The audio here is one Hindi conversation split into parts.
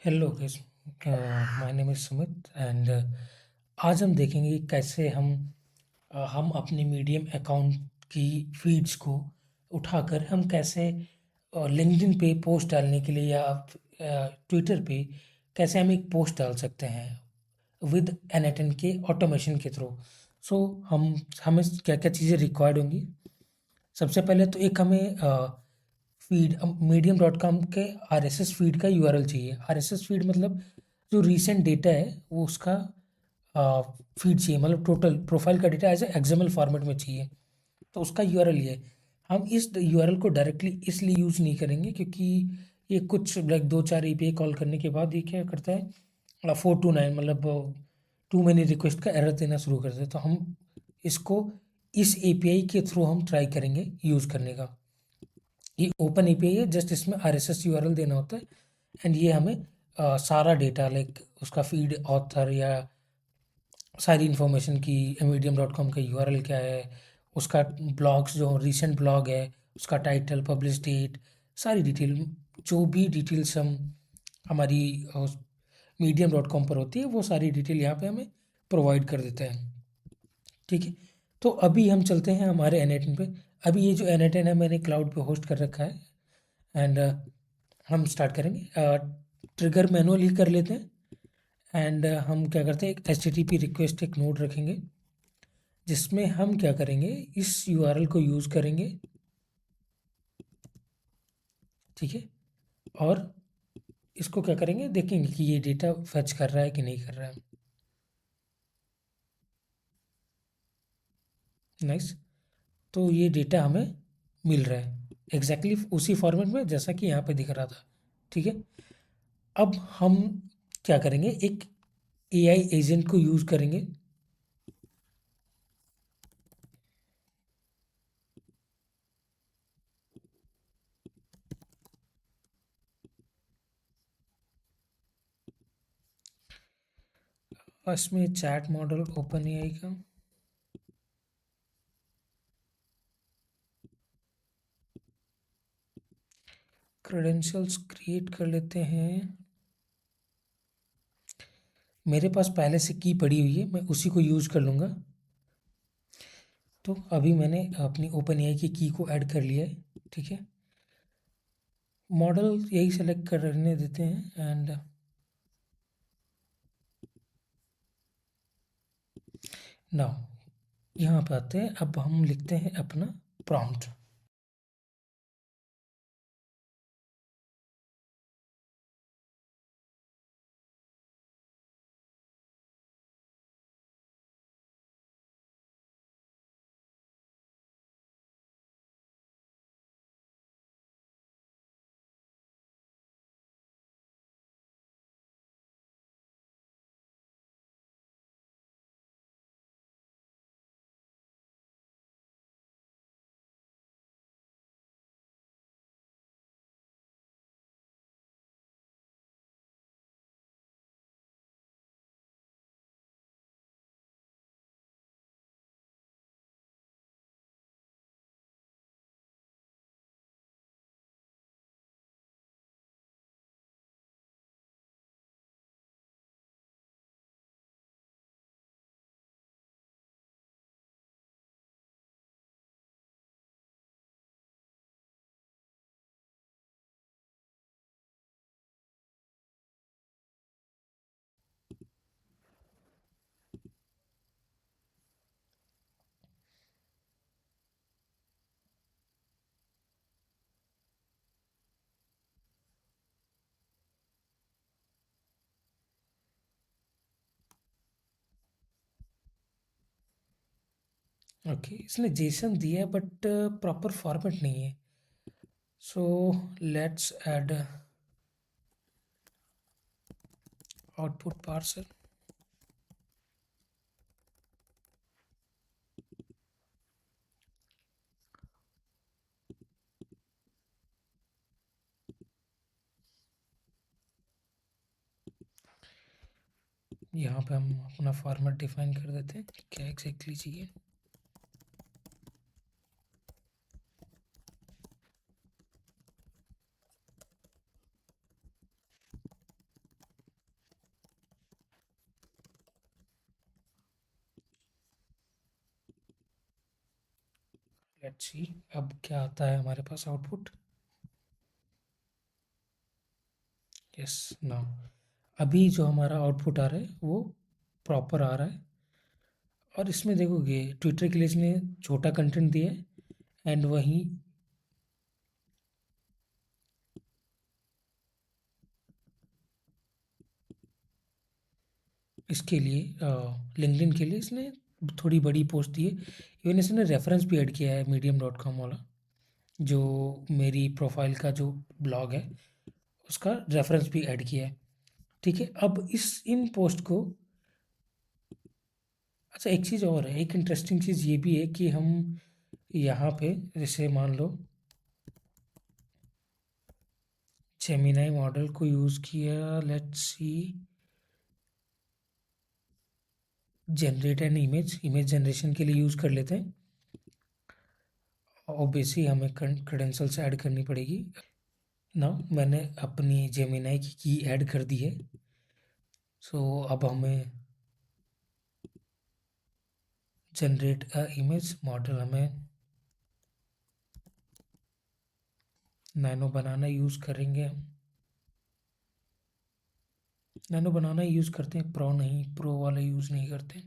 Hello guys, my name is Sumit and आज हम देखेंगे कि कैसे हम अपने मीडियम अकाउंट की फीड्स को उठाकर हम कैसे लिंक्डइन पे पोस्ट डालने के लिए या ट्विटर पे कैसे हम एक पोस्ट डाल सकते हैं विद एनएटन के ऑटोमेशन के थ्रू। सो हम हमें क्या क्या चीज़ें रिक्वायर्ड होंगी। सबसे पहले तो एक हमें फीड मीडियम डॉट कॉम के आरएसएस फीड का यूआरएल चाहिए। आरएसएस फीड मतलब जो रीसेंट डेटा है वो उसका फीड चाहिए, मतलब टोटल प्रोफाइल का data as a XML format में चाहिए। तो उसका यूआरएल ये है। हम इस यूआरएल को डायरेक्टली इसलिए यूज़ नहीं करेंगे क्योंकि ये कुछ लाइक दो चार एपीआई कॉल करने के बाद ये क्या करता है, 429 मतलब टू मैनी रिक्वेस्ट का एरर देना शुरू कर देता है। तो हम इसको इस एपीआई के थ्रू हम ट्राई करेंगे यूज़ करने का। ये ओपन एपीआई है, जस्ट इसमें आरएसएस यूआरएल देना होता है एंड ये हमें सारा डेटा लाइक उसका फीड ऑथर या सारी इन्फॉर्मेशन की मीडियम डॉट कॉम का यूआरएल क्या है, उसका ब्लॉग्स जो रीसेंट ब्लॉग है, उसका टाइटल, पब्लिश डेट, सारी डिटेल, जो भी डिटेल्स हम हमारी मीडियम डॉट कॉम पर होती है वो सारी डिटेल यहाँ पे हमें प्रोवाइड कर देता है। ठीक है, तो अभी हम चलते हैं हमारे एनएटन पे। अभी ये जो एनएटन है मैंने क्लाउड पे होस्ट कर रखा है एंड हम स्टार्ट करेंगे। ट्रिगर मैनुअली कर लेते हैं एंड हम क्या करते हैं, एक एचटीटीपी रिक्वेस्ट एक नोड रखेंगे जिसमें हम क्या करेंगे, इस यूआरएल को यूज़ करेंगे। ठीक है, और इसको क्या करेंगे, देखेंगे कि ये डेटा फैच कर रहा है कि नहीं कर रहा है। नाइस, तो ये डेटा हमें मिल रहा है एग्जैक्टली उसी फॉर्मेट में जैसा कि यहाँ पे दिख रहा था। ठीक है, अब हम क्या करेंगे, एक एआई एजेंट को यूज़ करेंगे। इसमें चैट मॉडल ओपन एआई का क्रेडेंशियल्स क्रिएट कर लेते हैं। मेरे पास पहले से की पड़ी हुई है, मैं उसी को यूज़ कर लूँगा। तो अभी मैंने अपनी ओपन एआई की को ऐड कर लिया है। ठीक है, मॉडल यही सेलेक्ट करने देते हैं एंड नाउ यहाँ पे आते हैं। अब हम लिखते हैं अपना प्रॉम्प्ट। ओके, इसने जेसन दिया है बट प्रॉपर फॉर्मेट नहीं है। So let's add output parser. यहाँ पे हम अपना फॉर्मेट डिफाइन कर देते हैं, क्या एग्जैक्टली चाहिए। लेट्स सी अब क्या आता है हमारे पास आउटपुट। यस, नाउ अभी जो हमारा आउटपुट आ रहा है वो प्रॉपर आ रहा है। और इसमें देखोगे ट्विटर के लिए इसने छोटा कंटेंट दिया है, एंड वहीं इसके लिए लिंक्डइन के लिए इसने थोड़ी बड़ी पोस्ट दी है। इवन इसने रेफरेंस भी ऐड किया है medium.com वाला, जो मेरी प्रोफाइल का जो ब्लॉग है उसका रेफरेंस भी ऐड किया है। ठीक है, अब इस इन पोस्ट को, अच्छा एक चीज़ और है, एक इंटरेस्टिंग चीज़ ये भी है कि हम यहाँ पे जैसे मान लो जेमिनाई मॉडल को यूज़ किया, let's see generate an image generation के लिए यूज़ कर लेते हैं। ऑब्वियसली हमें क्रेडेंशियल्स ऐड करनी पड़ेगी ना। मैंने अपनी जेमिनाई की ऐड कर दी है। सो अब हमें जनरेट अ इमेज मॉडल, हमें नैनो बनाना यूज़ करेंगे। हम नैनो बनाना यूज़ करते हैं, प्रो नहीं, प्रो वाला यूज़ नहीं करते।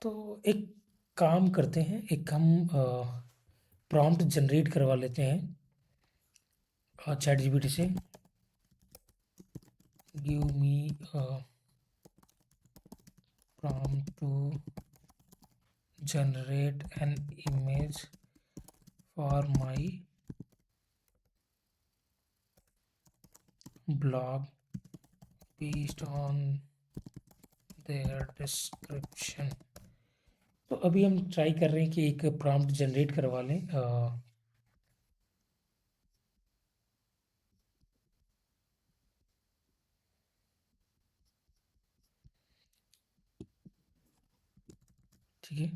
तो एक काम करते हैं, एक हम प्रॉम्प्ट जनरेट करवा लेते हैं चैट जीपीटी से। Give me prompt to generate an image for my blog based on their description। तो अभी हम ट्राई कर रहे हैं कि एक प्रॉम्प्ट जनरेट करवा लें। ठीक है,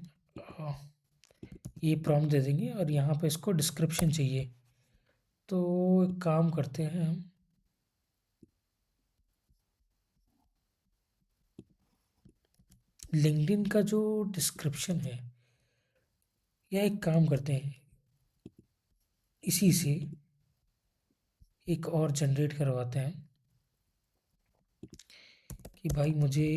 ये प्रॉम्प्ट दे देंगे और यहाँ पे इसको डिस्क्रिप्शन चाहिए। तो एक काम करते हैं हम, लिंक्डइन का जो डिस्क्रिप्शन है, या एक काम करते हैं इसी से एक और जनरेट करवाते हैं कि भाई मुझे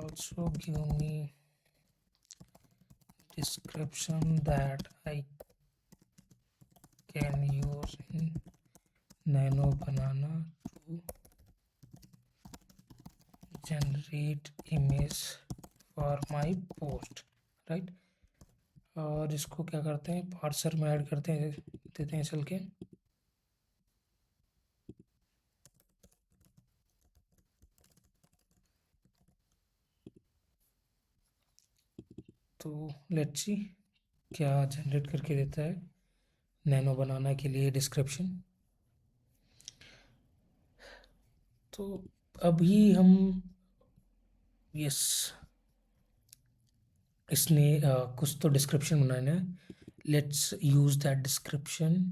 also give me description that I can use in Nano Banana to generate image for my post, right. और इसको क्या करते हैं, पार्सर में ऐड करते हैं, देते हैं चल के। तो लेट्स सी क्या जनरेट करके देता है नैनो बनाना के लिए डिस्क्रिप्शन। तो अभी हम, यस, इसने कुछ तो डिस्क्रिप्शन बनाना है। Let's use that description.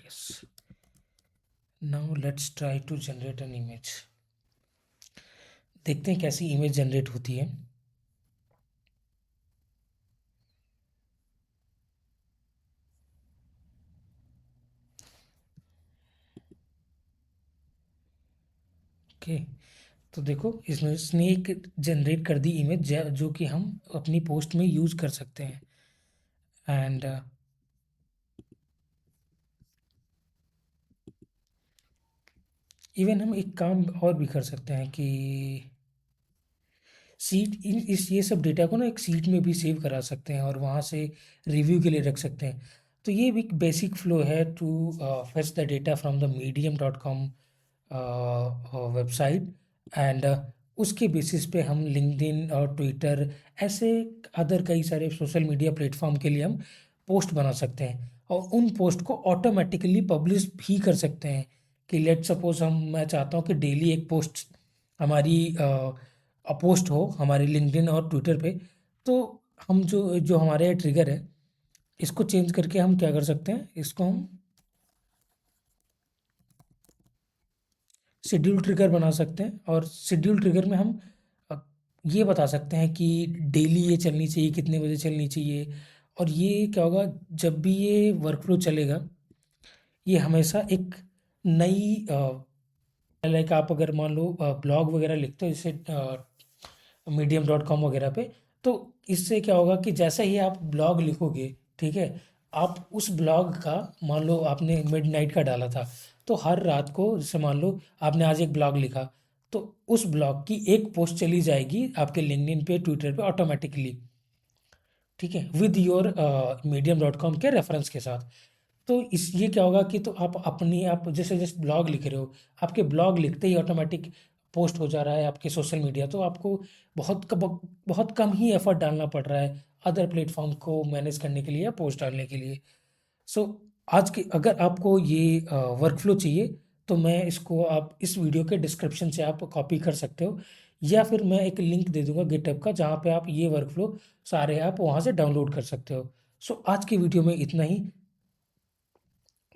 Yes, now let's try to generate an image. देखते हैं कैसी इमेज जनरेट होती है। ओके, तो देखो इसमें इसने एक जनरेट कर दी इमेज जो कि हम अपनी पोस्ट में यूज कर सकते हैं। एंड इवन हम एक काम और भी कर सकते हैं कि सीट इस ये सब डेटा को ना एक सीट में भी सेव करा सकते हैं और वहाँ से रिव्यू के लिए रख सकते हैं। तो ये भी एक बेसिक फ्लो है to fetch the data from the medium.com website. And उसके बेसिस पे हम लिंक्डइन और ट्विटर ऐसे अदर कई सारे सोशल मीडिया प्लेटफॉर्म के लिए हम पोस्ट बना सकते हैं। और उन पोस्ट को ऑटोमेटिकली पब्लिश भी कर सकते हैं कि लेट सपोज मैं चाहता हूँ कि डेली एक पोस्ट हमारी पोस्ट हो हमारी लिंक्डइन और ट्विटर पे, तो हम जो जो हमारे ट्रिगर है इसको चेंज करके हम क्या कर सकते हैं, इसको हम शेड्यूल ट्रिगर बना सकते हैं। और शेड्यूल ट्रिगर में हम अ, ये बता सकते हैं कि डेली ये चलनी चाहिए, कितने बजे चलनी चाहिए। और ये क्या होगा, जब भी ये वर्कफ्लो चलेगा ये हमेशा एक नई लाइक आप अगर मान लो ब्लॉग वगैरह लिखते हो जैसे medium.com वगैरह पे, तो इससे क्या होगा कि जैसे ही आप ब्लॉग लिखोगे, ठीक है, आप उस ब्लॉग का मान लो आपने मिडनाइट का डाला था, तो हर रात को जैसे मान लो आपने आज एक ब्लॉग लिखा, तो उस ब्लॉग की एक पोस्ट चली जाएगी आपके लिंक्डइन पे ट्विटर पे ऑटोमेटिकली, ठीक है, विद योर medium.com के रेफरेंस के साथ। तो इस ये क्या होगा कि तो आप जैसे जैसे ब्लॉग लिख रहे हो, आपके ब्लॉग लिखते ही ऑटोमेटिक पोस्ट हो जा रहा है आपके सोशल मीडिया, तो आपको बहुत कम ही एफर्ट डालना पड़ रहा है अदर प्लेटफॉर्म को मैनेज करने के लिए या पोस्ट डालने के लिए। सो आज के अगर आपको ये वर्कफ्लो चाहिए, तो मैं इसको आप इस वीडियो के डिस्क्रिप्शन से आप कॉपी कर सकते हो, या फिर मैं एक लिंक दे दूंगा गिटहब का जहाँ पे आप ये वर्कफ्लो सारे आप वहाँ से डाउनलोड कर सकते हो। सो आज की वीडियो में इतना ही।